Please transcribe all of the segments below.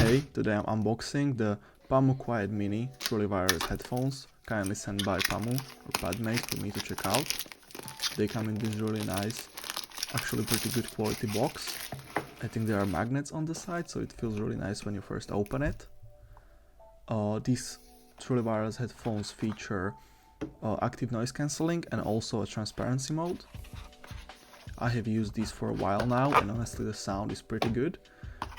Hey, today I'm unboxing the PaMu Quiet Mini truly wireless headphones, kindly sent by PaMu or PaMu for me to check out. They come in this really nice, actually pretty good quality box. I think there are magnets on the side, so it feels really nice when you first open it. These truly wireless headphones feature active noise cancelling and also a transparency mode. I have used these for a while now, and honestly the sound is pretty good.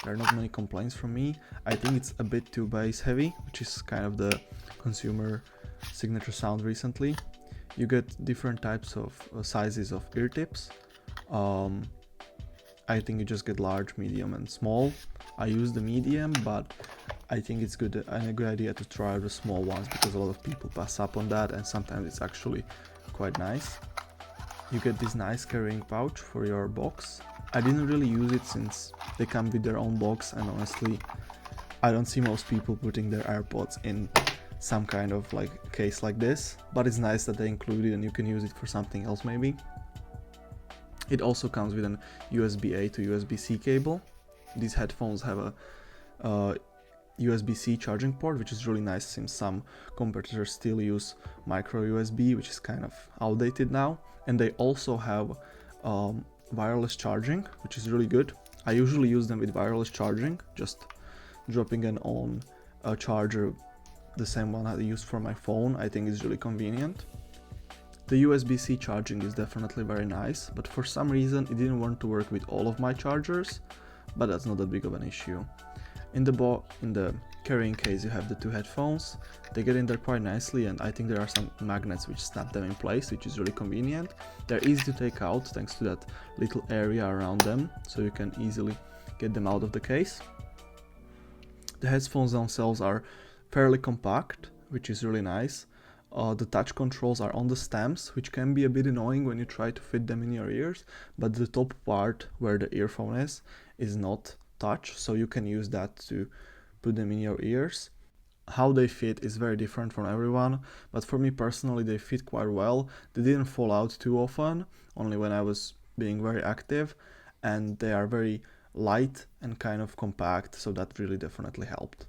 There are not many complaints from me. I think it's a bit too bass heavy, which is kind of the consumer signature sound recently. You get different types of sizes of ear tips. I think you just get large, medium and small. I use the medium, but I think it's a good idea to try the small ones because a lot of people pass up on that, and sometimes it's actually quite nice. You get this nice carrying pouch for your box. I didn't really use it since they come with their own box, and honestly I don't see most people putting their AirPods in some kind of like case like this, but it's nice that they include it and you can use it for something else maybe. It also comes with an USB-A to USB-C cable. These headphones have a USB-C charging port, which is really nice since some competitors still use micro USB, which is kind of outdated now. And they also have wireless charging, which is really good. I usually use them with wireless charging, just dropping it on a charger, the same one I use for my phone. I think is really convenient. The USB-C charging is definitely very nice, but for some reason it didn't want to work with all of my chargers, but that's not that big of an issue. In the carrying case you have the two headphones. They get in there quite nicely, and I think there are some magnets which snap them in place, which is really convenient. They're easy to take out thanks to that little area around them, so you can easily get them out of the case. The headphones themselves are fairly compact, which is really nice. The touch controls are on the stems, which can be a bit annoying when you try to fit them in your ears, but the top part where the earphone is not touch, so you can use that to put them in your ears. How they fit is very different from everyone, but for me personally they fit quite well. They didn't fall out too often, only when I was being very active, and they are very light and kind of compact, so that really definitely helped.